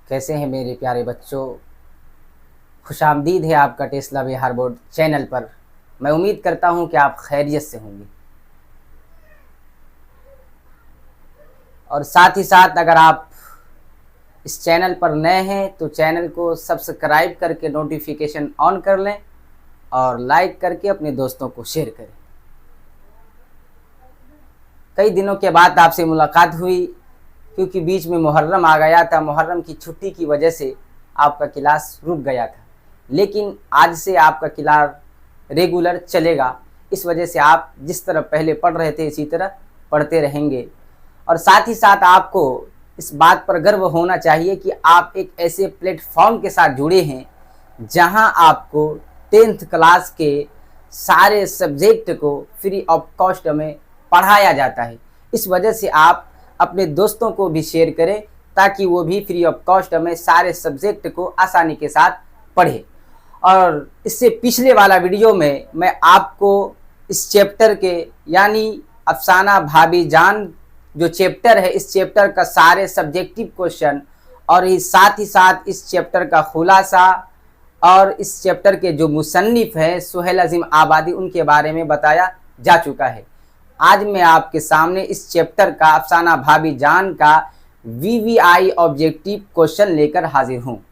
कैसे हैं मेरे प्यारे बच्चों। खुशामदीद है आपका टेस्ला बिहार बोर्ड चैनल पर। मैं उम्मीद करता हूं कि आप खैरियत से होंगे और साथ ही साथ अगर आप इस चैनल पर नए हैं तो चैनल को सब्सक्राइब करके नोटिफिकेशन ऑन कर लें और लाइक करके अपने दोस्तों को शेयर करें। कई दिनों के बाद आपसे मुलाकात हुई क्योंकि बीच में मुहर्रम आ गया था। मुहर्रम की छुट्टी की वजह से आपका क्लास रुक गया था, लेकिन आज से आपका क्लास रेगुलर चलेगा। इस वजह से आप जिस तरह पहले पढ़ रहे थे इसी तरह पढ़ते रहेंगे और साथ ही साथ आपको इस बात पर गर्व होना चाहिए कि आप एक ऐसे प्लेटफॉर्म के साथ जुड़े हैं जहां आपको 10th क्लास के सारे सब्जेक्ट को फ्री ऑफ कॉस्ट में पढ़ाया जाता है। इस वजह से आप अपने दोस्तों को भी शेयर करें ताकि वो भी फ्री ऑफ कॉस्ट में सारे सब्जेक्ट को आसानी के साथ पढ़े। और इससे पिछले वाला वीडियो में मैं आपको इस चैप्टर के यानी अफसाना भाभी जान जो चैप्टर है, इस चैप्टर का सारे सब्जेक्टिव क्वेश्चन और साथ ही साथ इस चैप्टर का खुलासा और इस चैप्टर के जो मुसन्निफ है सुहेल अजीम आबादी, उनके बारे में बताया जा चुका है। आज मैं आपके सामने इस चैप्टर का अफसाना भाभी जान का VVI ऑब्जेक्टिव क्वेश्चन लेकर हाजिर हूँ।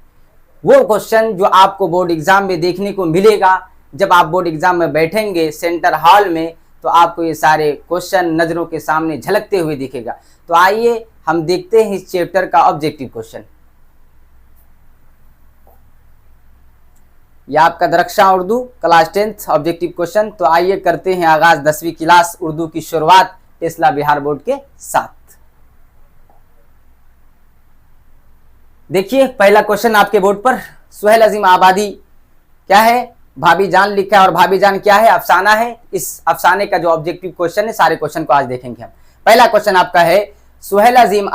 वो क्वेश्चन जो आपको बोर्ड एग्जाम में देखने को मिलेगा। जब आप बोर्ड एग्जाम में बैठेंगे सेंटर हॉल में तो आपको ये सारे क्वेश्चन नज़रों के सामने झलकते हुए दिखेगा। तो आइए हम देखते हैं इस चैप्टर का ऑब्जेक्टिव क्वेश्चन। यह आपका Darakhshan Urdu class 10th objective question. तो आइए करते हैं आगाज 10वीं क्लास उर्दू की शुरुआत टेस्ला बिहार बोर्ड के साथ। देखिए पहला क्वेश्चन आपके बोर्ड पर सुहेल अजीम आबादी क्या है, भाभी जान लिखा है और भाभी जान क्या है, अफसाना है। इस अफसाने का जो ऑब्जेक्टिव क्वेश्चन है सारे क्वेश्चन को आज देखेंगे हम। पहला क्वेश्चन आपका है सुहेल अजीम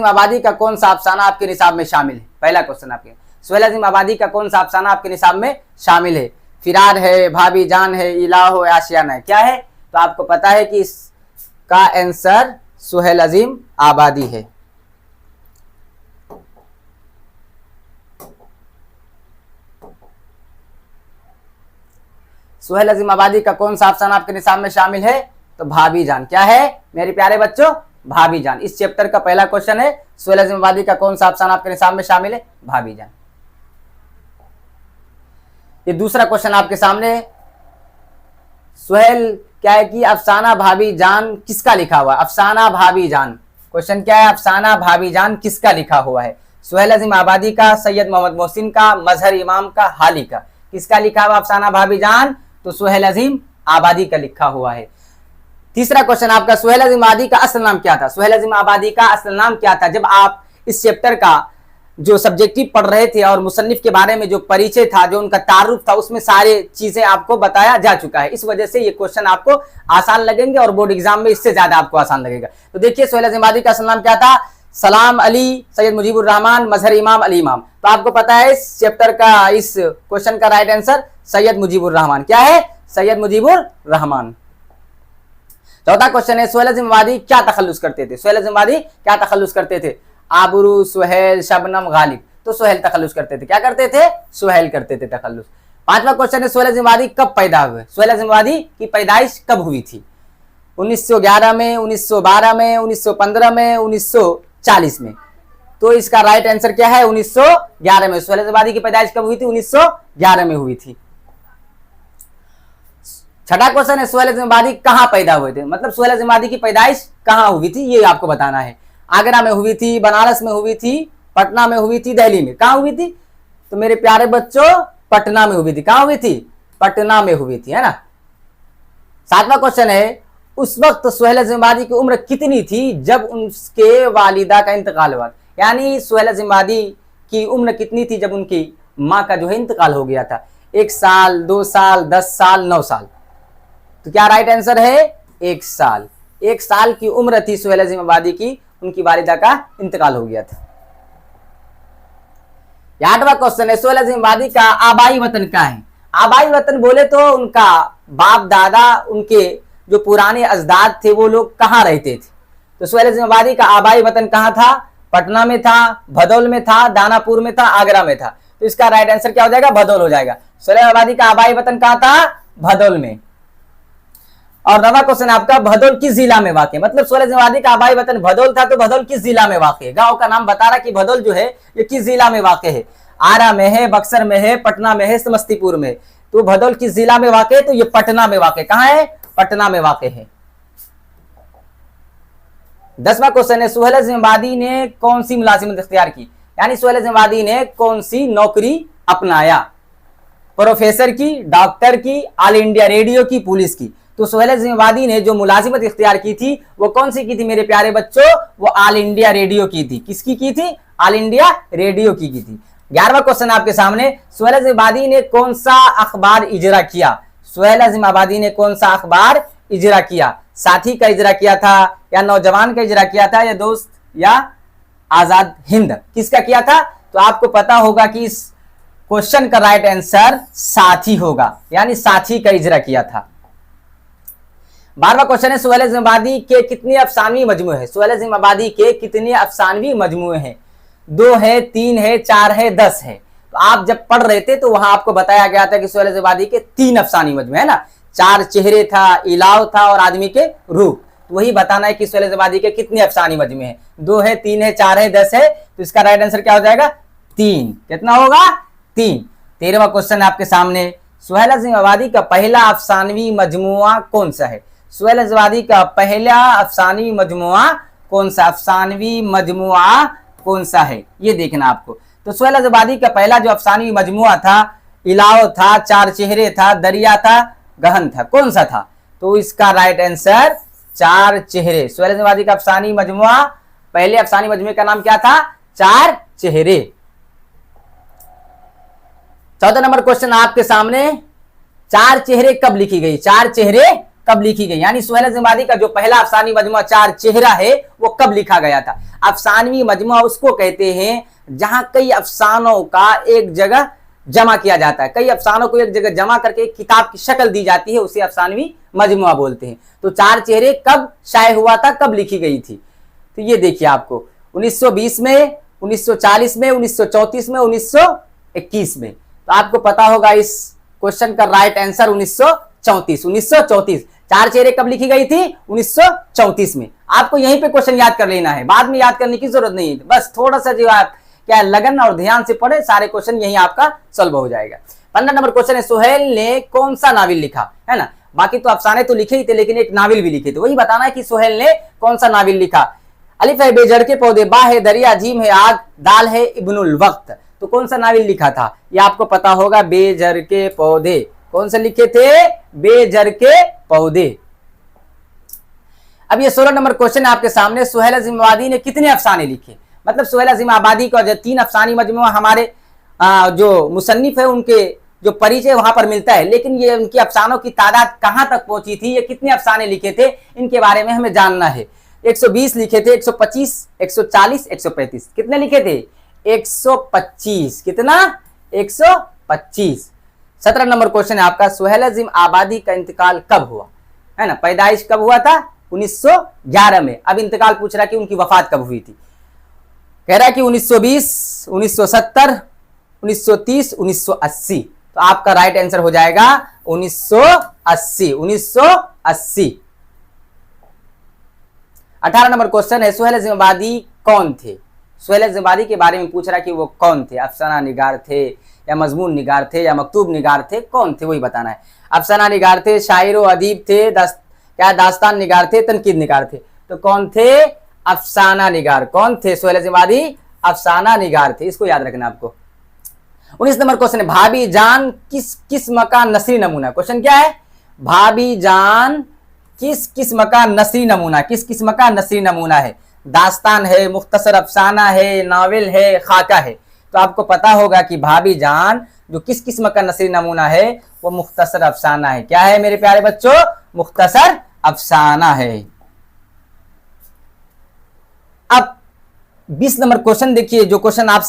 आबादी का कौन सा अफसाना आपके निसाब में शामिल है। पहला क्वेश्चन आपके सुहेल अजीम आबादी का कौन सा अफसाना आपके निसाब में शामिल है। फिरार है, भाभी जान है, इलाहो है, आशियाना है, क्या है। तो आपको पता है कि इसका आंसर सुहेल अजीम आबादी है। सुहेल अजीम आबादी का कौन सा अफसाना आपके निसाब में शामिल है। तो भाभी जान क्या है मेरे प्यारे बच्चों, भाभी जान। इस चैप्टर का पहला क्वेश्चन है सुहेल अजीम आबादी का कौन सा अफसाना आपके निसाब में शामिल है, भाभी जान। ये दूसरा क्वेश्चन आपके सामने सुहेल क्या है कि अफसाना भाभी जान किसका लिखा हुआ है। अफसाना भाभी जान क्वेश्चन क्या है, अफसाना भाभी जान किसका लिखा हुआ है। सुहेल अजीम आबादी का, सैयद मोहम्मद मोहसिन का, मजहर इमाम का, हाली का। किसका लिखा हुआ अफसाना भाभी जान, तो सुहेल अजीम आबादी का लिखा हुआ है। तीसरा क्वेश्चन आपका सुहेल अजीम आबादी का असल नाम क्या था। सुहेल अजीम आबादी का असल नाम क्या था। जब आप इस चैप्टर का जो सब्जेक्टिव पढ़ रहे थे और मुसन्निफ के बारे में जो परिचय था, जो उनका तारुफ था, उसमें सारे चीजें आपको बताया जा चुका है। इस वजह से ये क्वेश्चन आपको आसान लगेंगे और बोर्ड एग्जाम में इससे ज्यादा आपको आसान लगेगा। तो देखिए सुहेल अजीम आबादी का असल नाम क्या था, सलाम अली सैयद मुजीबुर रहमान मजहर इमाम अली इमाम। तो आपको पता है इस चैप्टर का, इस क्वेश्चन का राइट आंसर सैयद मुजीबुर रहमान क्या है, सैयद मुजीबुर रहमान। चौथा क्वेश्चन है सुहेल अजीम आबादी क्या तखल्लुस करते थे। सुहेल अजीम आबादी क्या तखल्लुस करते थे। आबरू, सुहेल, शबनम, गालिब। तो सुहेल तखल्लुस करते थे। क्या करते थे, सुहेल करते थे तखल्लुस। पांचवा क्वेश्चन है सुहेल अजीम आबादी कब पैदा हुए। सुहेल अजीम आबादी की पैदाइश कब हुई थी। 1911 में, 1912 में, 1915 में, 1940 में। तो इसका राइट आंसर क्या है, 1911 में। सुहेल अजीम आबादी की पैदाइश कब हुई थी, 1911 में हुई थी। छठा क्वेश्चन है सुहेल अजीम आबादी कहां पैदा हुए थे। मतलब सुहेल अजीम आबादी की पैदाइश कहां हुई थी ये आपको बताना है। आगरा में हुई थी, बनारस में हुई थी, पटना में हुई थी, दिल्ली में। कहां हुई थी, तो मेरे प्यारे बच्चों पटना में हुई थी। कहां हुई थी, पटना में हुई थी, है ना। सातवां क्वेश्चन है उस वक्त सुहेल अजीम आबादी की उम्र कितनी थी जब उनके वालिदा का इंतकाल हुआ। यानी सुहेल अजीम आबादी की उम्र कितनी थी जब उनकी माँ का जो है इंतकाल हो गया था। 1 साल, 2 साल, 10 साल, 9 साल। तो क्या राइट आंसर है, 1 साल। 1 साल की उम्र थी सुहेल अजीम आबादी की, उनकी वालिदा का इंतकाल हो गया था। 8वां क्वेश्चन है सुहेल अजीम आबादी का आबाई वतन क्या है। आबाई वतन बोले तो उनका बाप दादा, उनके जो पुराने अजदाद थे वो लोग कहाँ रहते थे। तो सुहेल अजीम आबादी का आबाई वतन कहाँ था? पटना में था, भदौल में था, दानापुर में था, आगरा में था। तो इसका राइट आंसर क्या हो जाएगा? भदौल हो जाएगा। सुहेल आबादी का आबाई वतन कहाँ था? भदौल में। और नवा क्वेश्चन आपका, भदौल किस जिला में वाक़ है? मतलब सुहेल अजीम आबादी का आबाई वतन भदौल था, तो भदौल किस जिला में वाक़ है? गांव का नाम बता रहा कि भदौल जो है ये किस जिला में वाक़ है? आरा में है, बक्सर में है, पटना में है, समस्तीपुर में। तो भदौल किस जिला में वाक़ है? तो ये पटना में वाक़ है। कहां है? पटना में वाक़ है। 10वां क्वेश्चन है, सुहेल अजीम आबादी ने कौन सी मुलाजिमत इख्तियार की? यानी सुहेल अजीम आबादी ने कौन सी नौकरी अपनाया? प्रोफेसर की, डॉक्टर की, ऑल इंडिया रेडियो की, पुलिस की। तो सुहेल अजीम आबादी ने जो मुलाजिमत इख्तियार की थी वो कौन सी की थी मेरे प्यारे बच्चों? वो ऑल इंडिया रेडियो की थी। किसकी की थी? ऑल इंडिया रेडियो की थी। 11वां क्वेश्चन आपके सामने, सुहेल अजीम आबादी ने कौन सा अखबार इजरा किया? सुहेल अजीम आबादी ने कौन सा अखबार इजरा किया? साथी का इजरा किया था, या नौजवान का इजरा किया था, या दोस्त, या आजाद हिंद? किसका किया था? तो आपको पता होगा कि इस क्वेश्चन का राइट आंसर साथी होगा, यानी साथी का इजरा किया था। 12वां क्वेश्चन है, सुहेल अजीम आबादी के कितने अफसानवी मजमूए हैं? सुहेल अजीम आबादी के कितने अफसानवी मजमूए हैं? 2 है, 3 है, 4 है, 10 है। तो आप जब पढ़ रहे थे तो वहां आपको बताया गया था कि सुहेल अजीम आबादी के 3 अफसानी मजमूए है ना, 4 चेहरे था, इलाव था और आदमी के रूप। तो वही बताना है कि सुहेल अजीम आबादी के कितने अफसानी मजमूए हैं? 2 है, 3 है, 4 है, 10 है। तो इसका राइट आंसर क्या हो जाएगा? 3। कितना होगा? 3। 13वां क्वेश्चन आपके सामने, सुहेल अजीम आबादी का पहला अफसानवी मजमुआ कौन सा है? सुहेल अजीम आबादी का पहला अफसानवी मजमुआ कौन सा? अफसानवी मजमुआ कौन सा है ये देखना आपको। तो सुहेल अजीम आबादी का पहला जो अफसानवी मजमुआ था, इलाव था, 4 चेहरे था, दरिया था, गहन था। कौन सा था? तो इसका राइट आंसर 4 चेहरे। सुहेल अजीम आबादी का अफसानी मजमुआ, पहले अफसानी मजमुए का नाम क्या था? 4 चेहरे। 14 नंबर क्वेश्चन आपके सामने, 4 चेहरे कब लिखी गई? 4 चेहरे कब लिखी गई? यानी सुहेल अजीम आबादी का जो पहला अफसानी मजमुआ 4 चेहरा है वो कब लिखा गया था? अफसानवी मजमुआ उसको कहते हैं जहां कई अफसानों का एक जगह जमा किया जाता है, कई अफसानों को एक जगह जमा करके एक किताब की शक्ल दी जाती है, उसे अफसानवी मजमुआ बोलते हैं। तो 4 चेहरे कब शाये हुआ था, कब लिखी गई थी? तो ये देखिए आपको 1920 में, 1940 में, 1934 में, 1921 में। तो आपको पता होगा इस क्वेश्चन का राइट आंसर 1934। 1934 4 चेहरे कब लिखी गई थी? 1934 में। आपको यहीं पे क्वेश्चन याद कर लेना है, बाद में याद करने की जरूरत नहीं है। बस थोड़ा सा जो आप क्या लगन और ध्यान से पढ़े, सारे क्वेश्चन यहीं आपका सॉल्व हो जाएगा। 15 नंबर क्वेश्चन है, सुहेल ने कौन सा नावल लिखा? है ना, बाकी तो अफसाने तो लिखे ही थे लेकिन एक नावल भी लिखे थे। वही बताना है कि सुहेल ने कौन सा नावल लिखा। अलिफ है बेजड़ के पौधे, बा है दरिया, जीम है आग, दाल है इब्नुल वक्त। तो कौन सा नावल लिखा था? ये आपको पता होगा, बेजर के पौधे। कौन से लिखे थे? बेजर के पौधे। अब ये 16 नंबर क्वेश्चन आपके सामने, सुहेल अजीम आबादी ने कितने अफसाने लिखे? मतलब सुहेल अजीम आबादी का जो 3 अफसानी मजमुआ हमारे जो मुसन्निफ है उनके जो परिचय वहां पर मिलता है, लेकिन ये उनके अफसानों की तादाद कहां तक पहुंची थी, ये कितने अफसाने लिखे थे, इनके बारे में हमें जानना है। 120 लिखे थे, 125, 140, 135। कितने लिखे थे? 125। कितना? 125। 17 नंबर क्वेश्चन है आपका, सुहेल अजीम आबादी का इंतकाल कब हुआ? है ना, पैदाइश कब हुआ था? 1911 में। अब इंतकाल पूछ रहा कि उनकी वफात कब हुई थी। कह रहा है कि 1920, 1970, 1930, 1980। तो आपका राइट आंसर हो जाएगा 1980। 1980। 18 नंबर क्वेश्चन है, सुहेल अजीम आबादी कौन थे? सुहेल अजीम आबादी के बारे में पूछ रहा कि वो कौन थे? अफसाना निगार थे, या मजमून निगार थे, या मकतूब निगार थे? कौन थे वही बताना है। अफसाना निगार थे, शायर व अदीब थे, दास्तान निगार थे, तनकीद निगार थे? तो कौन थे? अफसाना निगार। कौन थे? सुहेल अजीम आबादी अफसाना निगार थे। इसको याद रखना आपको। 19 नंबर क्वेश्चन है, भाभी जान किस किस्म का नस्ली नमूना? क्वेश्चन क्या है? भाभी जान किस किस्म का नस्ली नमूना? किस किस्म का नस्ली नमूना है? दास्तान है, मुख्तसर अफसाना है, नावल है, खाका है? तो आपको पता होगा कि भाभी जान जो किस किस्म का नस्ली नमूना है वो मुख्तसर अफसाना है। क्या है मेरे प्यारे बच्चों? मुख्तसर अफसाना है। अब 20 नंबर क्वेश्चन देखिए, जो क्वेश्चन आप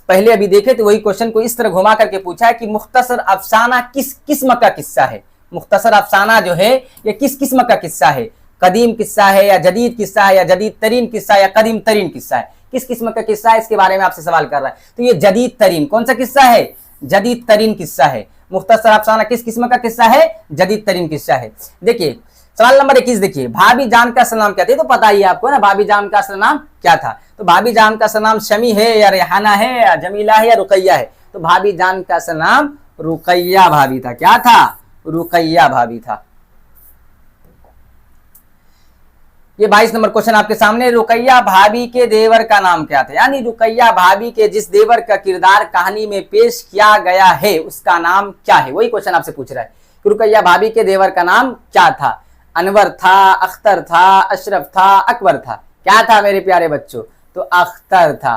पहले अभी देखे थे वही क्वेश्चन को इस तरह घुमा करके पूछा है कि मुख्तसर अफसाना किस किस्म का किस्सा है? मुख्तसर अफसाना जो है ये किस किस्म का किस्सा है? कदीम किस्सा है या जदीद किस्सा है या जदीद तरीन किस्सा है या कदीम तरीन किस्सा है, किस किस्म का किस्सा है, इसके बारे में आपसे सवाल कर रहा है। तो ये जदीद तरीन कौन सा किस्सा है, जदीद तरीन किस्सा है। मुख्तसर अफसाना किस किस्म का किस्सा है, जदीद तरीन किस्सा है। देखिए सवाल नंबर 21 देखिए, भाभी जान का असल नाम क्या था, तो पता ही आपको ना भाभी जान का असल नाम क्या था। तो भाभी जान का असल नाम शमी है या रेहाना है या जमीला है या रुकैया है। तो भाभी जान का असल नाम रुकैया भाभी था। क्या था, रुकैया भाभी था। ये 22 नंबर क्वेश्चन आपके सामने, रुकैया भाभी के देवर का नाम क्या था, यानी रुकैया भाभी के जिस देवर का किरदार कहानी में पेश किया गया है उसका नाम क्या है, वही क्वेश्चन आपसे पूछ रहा है कि रुकैया भाभी के देवर का नाम क्या था। अनवर था, अख्तर था, अशरफ था, अकबर था। क्या था मेरे प्यारे बच्चों, तो अख्तर था।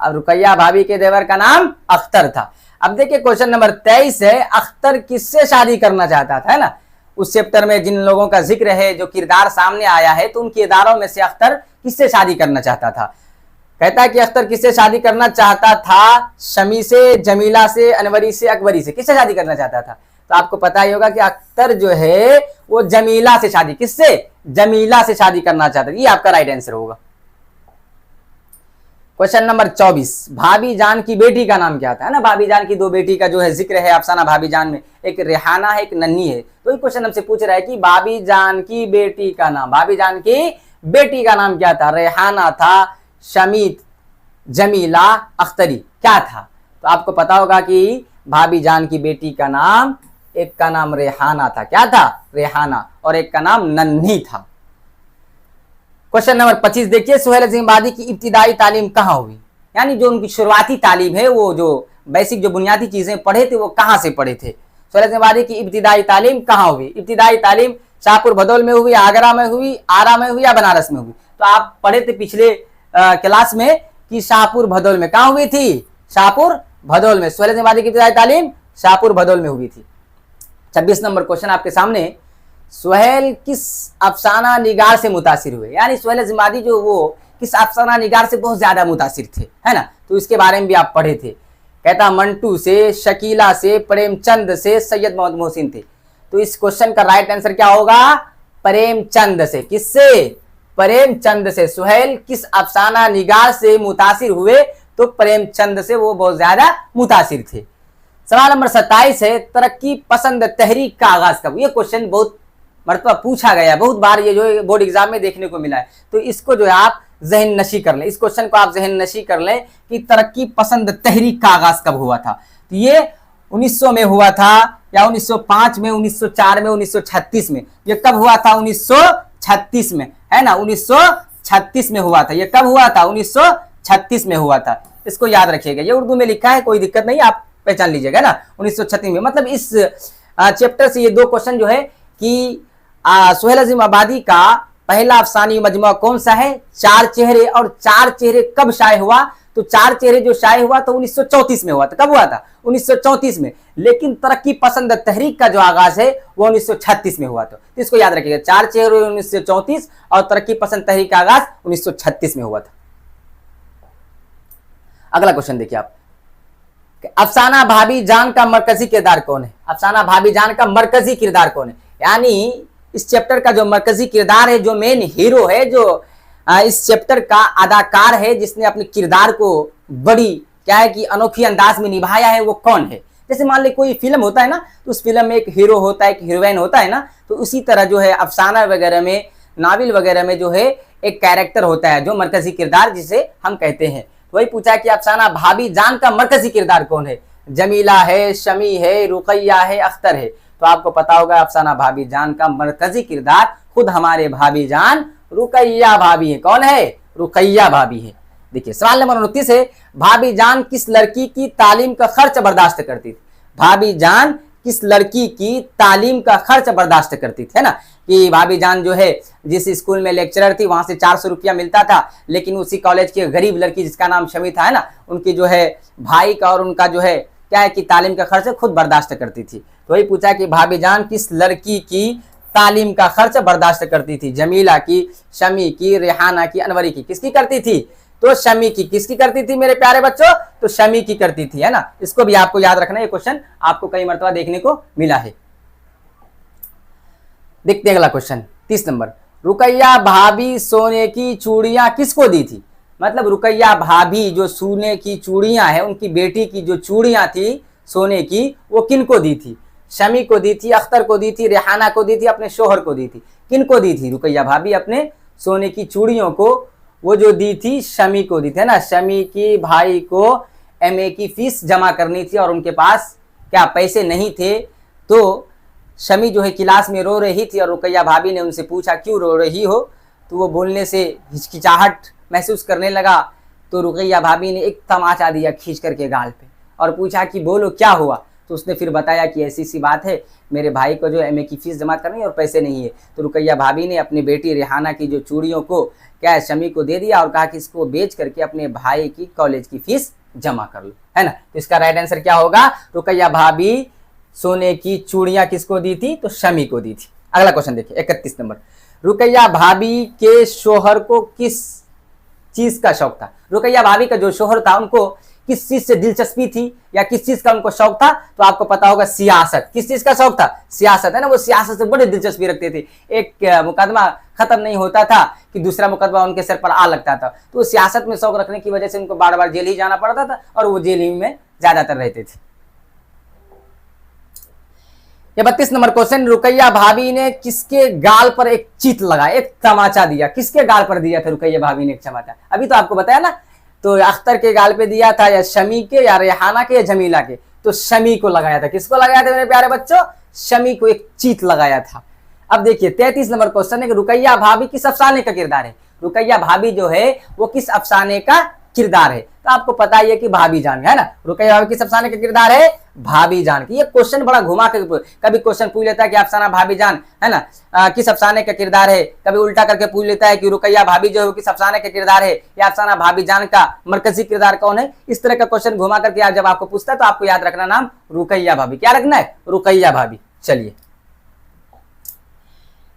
अब रुकैया भाभी के देवर का नाम अख्तर था। अब देखिए क्वेश्चन नंबर 23 है, अख्तर किससे शादी करना चाहता था, है ना। उस चैप्टर में जिन लोगों का जिक्र है, जो किरदार सामने आया है, तो उन किरदारों में से अख्तर किससे शादी करना चाहता था। कहता है कि अख्तर किससे शादी करना चाहता था, शमी से, जमीला से, अनवरी से, अकबरी से। किससे शादी करना चाहता था, तो आपको पता ही होगा कि अख्तर जो है वो जमीला से शादी, किससे, जमीला से शादी करना चाहता था। ये आपका राइट आंसर होगा। क्वेश्चन नंबर 24, भाभी जान की बेटी का नाम क्या था, है ना। भाभी जान की दो बेटी का जो है जिक्र है अफसाना भाभी जान में, एक रेहाना है, एक नन्ही है। तो ये क्वेश्चन हमसे पूछ रहा है कि भाभी जान की बेटी का नाम, भाभी जान की बेटी का नाम क्या था। रेहाना था, शमी, जमीला, अख्तरी, क्या था। तो आपको पता होगा कि भाभी जान की बेटी का नाम, एक का नाम रेहाना था। क्या था, रेहाना, और एक का नाम नन्ही था। क्वेश्चन नंबर 25 देखिए, सुहेल अजीम आबादी की इब्तिदाई तालीम कहाँ हुई, यानी जो उनकी शुरुआती तालीम है, वो जो बेसिक जो बुनियादी चीजें पढ़े थे वो कहाँ से पढ़े थे। सुहेल अजीम आबादी की इब्तिदाई तालीम कहाँ हुई। इब्तिदाई तालीम शाहपुर भदौल में हुई, आगरा में हुई, आरा में हुई या बनारस में हुई। तो आप पढ़े थे पिछले क्लास में कि शाहपुर भदौल में। कहाँ हुई थी, शाहपुर भदौल में। सुहेल अजीम आबादी की इब्तिदाई तालीम शाहपुर भदौल में हुई थी। 26 नंबर क्वेश्चन आपके सामने, सुहेल किस अफसाना निगार से मुतासिर हुए, यानी सुहेल अज़ीमादी जो वो किस अफसाना निगार से बहुत ज्यादा मुतासिर थे, है ना। तो इसके बारे में भी आप पढ़े थे। कहता मंटू से, शकीला से, प्रेमचंद से, सैयद मोहम्मद मोहसिन थे। तो इस क्वेश्चन का राइट आंसर क्या होगा, प्रेमचंद से। किससे, प्रेमचंद से। सुहेल किस अफसाना निगार से मुतासिर हुए, तो प्रेमचंद से वो बहुत ज्यादा मुतासिर थे। सवाल नंबर 27 है, तरक्की पसंद तहरीक का आगाज कब। ये क्वेश्चन बहुत मरतबा पूछा गया, बहुत बार ये जो बोर्ड एग्जाम में देखने को मिला है। तो इसको जो है आप जहन नशी कर लें, इस क्वेश्चन को आप जहन नशी कर लें कि तरक्की पसंद तहरीक का आगाज कब हुआ था। तो ये 1900 में हुआ था या 1905 में, 1904 में, 1936 में। ये कब हुआ था, 1936 में, है ना। 1936 में हुआ था। ये कब हुआ था, 1936 में हुआ था। इसको याद रखिएगा, ये उर्दू में लिखा है, कोई दिक्कत नहीं, आप पहचान लीजिएगा ना। 1936 में, मतलब इस चैप्टर से ये दो क्वेश्चन जो है कि सुहेल अजीम आबादी का पहला अफसानी मजमुआ कौन सा है, चार चेहरे, और चार चेहरे कब शाये हुआ। तो चार चेहरे जो शाये हुआ तो 1934 में हुआ था। कब हुआ था, 1934 में। लेकिन तरक्की पसंद तहरीक का जो आगाज है वो 1936 में हुआ था। तो इसको याद रखिएगा, चार चेहरे 1934 और तरक्की पसंद तहरीक का आगाज 1936 में हुआ था। अगला क्वेश्चन देखिए आप, अफसाना भाभी जान का मरकजी किरदार कौन है। अफसाना भाभी जान का मरकजी किरदार कौन है, यानी इस चैप्टर का जो मरकजी किरदार है, जो मेन हीरो है, जो इस चैप्टर का अदाकार है, जिसने अपने किरदार को बड़ी क्या है कि अनोखी अंदाज में निभाया है, वो कौन है। जैसे मान ली कोई फिल्म होता है ना, तो उस फिल्म में एक हीरो होता है, एक हीरोइन होता है ना, तो उसी तरह जो है अफसाना वगैरह में, नावल वगैरह में जो है एक कैरेक्टर होता है जो मरकजी किरदार जिसे हम कहते हैं। वही पूछा कि अफसाना भाभी जान का मरकजी किरदार कौन है। जमीला है, शमी है, रुकैया है, अख्तर है। तो आपको पता होगा अफसाना भाभी जान का मरकजी किरदार खुद हमारे भाभी जान रुकैया भाभी है। कौन है, रुकैया भाभी है। देखिए सवाल नंबर 29 है, भाभी जान किस लड़की की तालीम का खर्च बर्दाश्त करती थी। भाभी जान किस लड़की की तालीम का खर्च बर्दाश्त करती थी, है ना। कि भाभी जान जो है जिस स्कूल में लेक्चरर थी वहां से 400 रुपया मिलता था, लेकिन उसी कॉलेज की गरीब लड़की जिसका नाम शमी था, है ना, उनकी जो है भाई का और उनका जो है क्या है कि तालीम का खर्च खुद बर्दाश्त करती थी। तो वही पूछा कि भाभी जान किस लड़की की तालीम का खर्च बर्दाश्त करती थी। जमीला की, शमी की, रेहाना की, अनवरी की। किसकी करती थी, तो शमी की। किसकी करती थी मेरे प्यारे बच्चों, तो शमी की करती थी, है ना। इसको भी आपको याद रखना, ये क्वेश्चन आपको कई मरतबा देखने को मिला है। देखते हैं अगला क्वेश्चन 30 नंबर, रुकैया भाभी सोने की चूड़ियां किसको दी थी? मतलब रुकैया भाभी जो सोने की चूड़ियां है, उनकी बेटी की जो चूड़ियां थी सोने की, वो किनको दी थी? शमी को दी थी, अख्तर को दी थी, रेहाना को दी थी, अपने शोहर को दी थी। किनको दी थी रुकैया भाभी अपने सोने की चूड़ियों को? वो जो दी थी शमी को दी थी, है ना। शमी की भाई को एमए की फीस जमा करनी थी और उनके पास क्या पैसे नहीं थे, तो शमी जो है क्लास में रो रही थी और रुकैया भाभी ने उनसे पूछा क्यों रो रही हो, तो वो बोलने से हिचकिचाहट महसूस करने लगा। तो रुकैया भाभी ने एक तमाचा दिया खींच करके गाल पे और पूछा कि बोलो क्या हुआ। तो उसने फिर बताया कि ऐसी सी बात है, मेरे भाई को जो एमए की फीस जमा करनी है और पैसे नहीं है। तो रुकैया भाभी ने अपनी बेटी रेहाना की जो चूड़ियों को क्या है शमी को दे दिया और कहा कि इसको बेच करके अपने भाई की कॉलेज की फीस जमा कर लो, है ना। तो इसका राइट आंसर क्या होगा? रुकैया भाभी सोने की चूड़ियां किसको दी थी? तो शमी को दी थी। अगला क्वेश्चन देखिए 31 नंबर। रुकैया भाभी के शोहर को किस चीज का शौक था? रुकैया भाभी का जो शोहर था उनको किस चीज से दिलचस्पी थी या किस चीज का उनको शौक था? तो आपको पता होगा सियासत। किस चीज का शौक था? सियासत, है ना। वो सियासत से बड़ी दिलचस्पी रखते थे। एक मुकदमा खत्म नहीं होता था कि दूसरा मुकदमा उनके सिर पर आ लगता था। तो सियासत में शौक रखने की वजह से उनको बार बार जेल ही जाना पड़ता था और वो जेल ही में ज्यादातर रहते थे। ये 32 नंबर क्वेश्चन। रुकैया भाभी ने किसके गाल पर एक चीत लगाया, एक तमाचा दिया? किसके गाल पर दिया था रुकैया भाभी ने एक तमाचा? अभी तो आपको बताया ना। तो अख्तर के गाल पे दिया था या शमी के या रेहाना के या जमीला के? तो शमी को लगाया था। किसको लगाया था मेरे प्यारे बच्चों? शमी को एक चीत लगाया था। अब देखिए 33 नंबर क्वेश्चन है कि रुकैया भाभी किस अफसाने का किरदार है? रुकैया भाभी जो है वो किस अफसाने का किरदार है? तो आपको पता ही है कि भाभी जान, है ना। रुकैया भाभी किस अफसाने का किरदार है? भाभी जान की। ये क्वेश्चन बड़ा घुमा के कभी क्वेश्चन पूछ लेता है कि अफसाना भाभी जान, है ना, किस अफसाने का किरदार है। कभी उल्टा करके पूछ लेता है कि रुकैया भाभी जो है किस अफसाने का किरदार है या अफसाना भाभी जान का मरकजी किरदार कौन है। इस तरह का क्वेश्चन घुमा करके आप जब आपको पूछता है तो आपको याद रखना नाम रुकैया भाभी। क्या रखना है? रुकैया भाभी। चलिए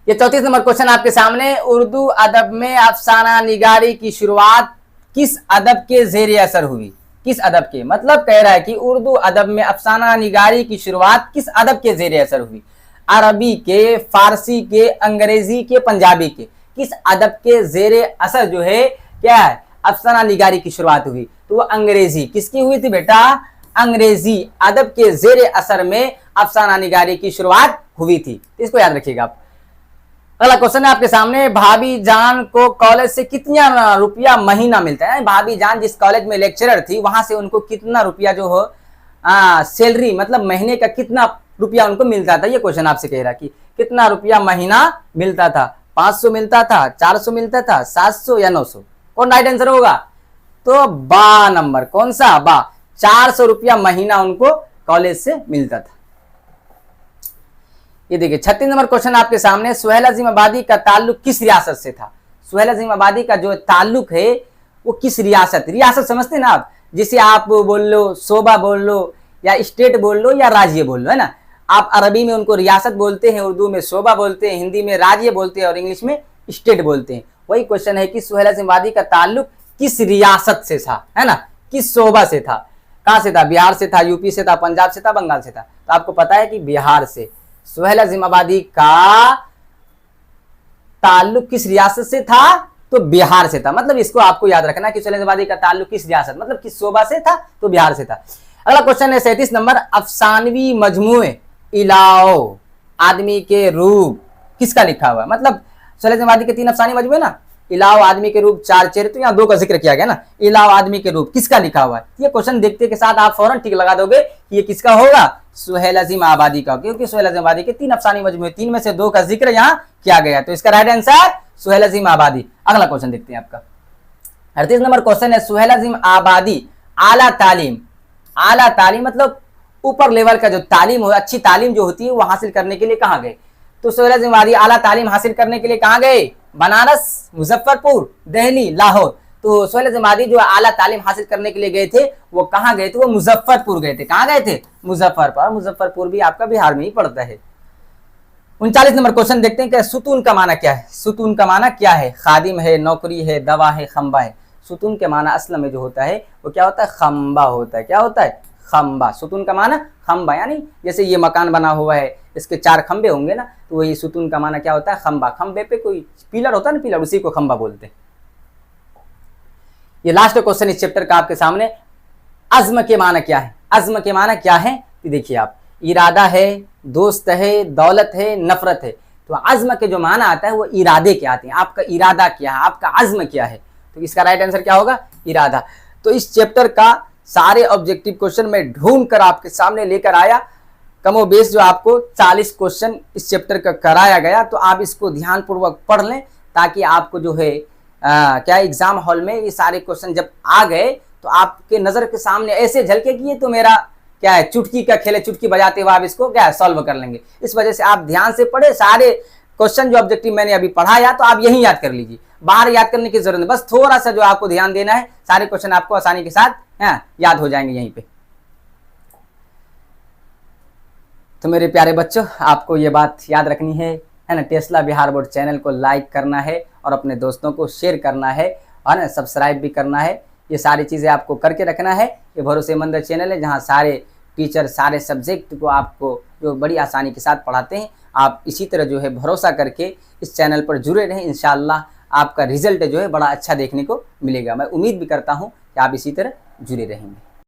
ये 34 नंबर क्वेश्चन आपके सामने। उर्दू अदब में अफसाना निगारी की शुरुआत किस अदब के जेर असर हुई? किस अदब के? मतलब कह रहा है कि उर्दू अदब में अफसाना निगारी की शुरुआत किस अदब के जेर असर हुई? अरबी के, फारसी के, अंग्रेजी के, पंजाबी के? किस अदब के जेर असर जो है क्या है अफसाना निगारी की शुरुआत हुई? तो वो अंग्रेजी। किसकी हुई थी बेटा? अंग्रेजी अदब के जेर असर में अफसाना निगारी की शुरुआत हुई थी। इसको याद रखिएगा आप। अगला क्वेश्चन है आपके सामने। भाभी जान को कॉलेज से कितना रुपया महीना मिलता है? भाभी जान जिस कॉलेज में लेक्चरर थी वहां से उनको कितना रुपया जो हो सैलरी, मतलब महीने का कितना रुपया उनको मिलता था? ये क्वेश्चन आपसे कह रहा कि कितना रुपया महीना मिलता था? 500 मिलता था, 400 मिलता था, 700 या 900? कौन राइट आंसर होगा? तो बा नंबर। कौन सा? बा। 400 रुपया महीना उनको कॉलेज से मिलता था। ये देखिए 36 नंबर क्वेश्चन आपके सामने। सुहेल अजीम आबादी का ताल्लुक किस रियासत से था? सुहेल अजीम आबादी का जो ताल्लुक है वो किस रियासत? रियासत समझते ना आप, जिसे आप बोल लो, सूबा बोल लो या स्टेट बोल लो या राज्य बोल लो, है ना। आप अरबी में उनको रियासत बोलते हैं, उर्दू में सूबा बोलते हैं, हिंदी में राज्य बोलते हैं और इंग्लिश में स्टेट बोलते हैं। वही क्वेश्चन है कि सुहेल अजीम आबादी का ताल्लुक किस रियासत से था, है ना, किस सूबा से था? कहां से था? बिहार से था, यूपी से था, पंजाब से था, बंगाल से था? तो आपको पता है कि बिहार से। सुहेल अजीम आबादी का ताल्लुक किस रियासत से था? तो बिहार से था। मतलब इसको आपको याद रखना कि सुहेल अजीम आबादी का ताल्लुक किस रियासत, मतलब किस सूबा से था? तो बिहार से था। अगला क्वेश्चन है 37 नंबर। अफसानवी मजमुए इलाओ आदमी के रूप किसका लिखा हुआ? मतलब सुहेल अजीम आबादी के 3 अफसानी मजमुए ना, इलाओ आदमी के रूप, 4 चेहरे, तो यहाँ 2 का जिक्र किया गया ना। इलाओ आदमी के रूप किसका लिखा हुआ है? ये क्वेश्चन देखते के साथ आप फौरन टिक लगा दोगे कि ये किसका होगा? सुहेल अजीम आबादी का, क्योंकि सुहेल अजीम आबादी के 3 अफसानी मजमूए, 3 में से 2 का जिक्र यहाँ किया गया। तो इसका राइट आंसर सुहेल अजीम आबादी। अगला क्वेश्चन देखते हैं आपका 38 नंबर क्वेश्चन है। सुहेल अजीम आबादी आला तालीम, आला तालीम मतलब ऊपर लेवल का जो तालीम हो, अच्छी तालीम जो होती है वो हासिल करने के लिए कहाँ गए? तो सुहेल अजीम आबादी आला तालीम हासिल करने के लिए कहाँ गए? बनारस, मुजफ्फरपुर, दिल्ली, लाहौर। तो सुहेल अजीम आबादी जो आला तालीम हासिल करने के लिए गए थे वो कहाँ गए थे? वो मुजफ्फरपुर गए थे। कहाँ गए थे? मुजफ्फरपुर। मुजफ्फरपुर भी आपका बिहार में ही पड़ता है। 39 नंबर क्वेश्चन देखते हैं कि सुतून का माना क्या है? सुतून का माना क्या है? खादिम है, नौकरी है, दवा है, खंबा है? सुतून के माना असल में जो होता है वो क्या होता है? खंबा होता है। क्या होता है? खंबा। सुतून का माना खंबा, यानी जैसे ये मकान बना हुआ है, इसके 4 खंबे होंगे ना, तो वही सुतून का माना क्या होता है, खंबा। खंबे पे कोई पिलर होता है ना, पिलर, उसी को खंबा बोलते हैं। ये लास्ट क्वेश्चन इस चैप्टर का आपके सामने। अज़्म के माना क्या है? अज़्म के माना क्या है? देखिए आप, इरादा है, दोस्त है, दौलत है, नफरत है। तो अज़्म के जो माना आता है वो इरादे के आते हैं। आपका इरादा क्या है, आपका अज़्म क्या है, तो इसका राइट आंसर क्या होगा, इरादा। तो इस चैप्टर का सारे ऑब्जेक्टिव क्वेश्चन में ढूंढ कर आपके सामने लेकर आया। कमो बेस जो आपको 40 क्वेश्चन इस चैप्टर का कराया गया, तो आप इसको ध्यानपूर्वक पढ़ लें, ताकि आपको जो है क्या एग्जाम हॉल में ये सारे क्वेश्चन जब आ गए तो आपके नजर के सामने ऐसे झलके कि ये तो मेरा क्या है, चुटकी का खेल है, चुटकी बजाते हुए आप इसको क्या है सॉल्व कर लेंगे। इस वजह से आप ध्यान से पढ़े, सारे क्वेश्चन जो ऑब्जेक्टिव मैंने अभी पढ़ाया तो आप यही याद कर लीजिए, बाहर याद करने की जरूरत नहीं, बस थोड़ा सा जो आपको ध्यान देना है, सारे क्वेश्चन आपको आसानी के साथ याद हो जाएंगे यहीं पे। तो मेरे प्यारे बच्चों, आपको ये बात याद रखनी है ना, टेस्ला बिहार बोर्ड चैनल को लाइक करना है और अपने दोस्तों को शेयर करना है और ना सब्सक्राइब भी करना है। ये सारी चीज़ें आपको करके रखना है। ये भरोसेमंद चैनल है जहाँ सारे टीचर सारे सब्जेक्ट को आपको जो बड़ी आसानी के साथ पढ़ाते हैं। आप इसी तरह जो है भरोसा करके इस चैनल पर जुड़े रहें, इंशाअल्लाह आपका रिजल्ट जो है बड़ा अच्छा देखने को मिलेगा। मैं उम्मीद भी करता हूँ कि आप इसी तरह जुड़े रहेंगे।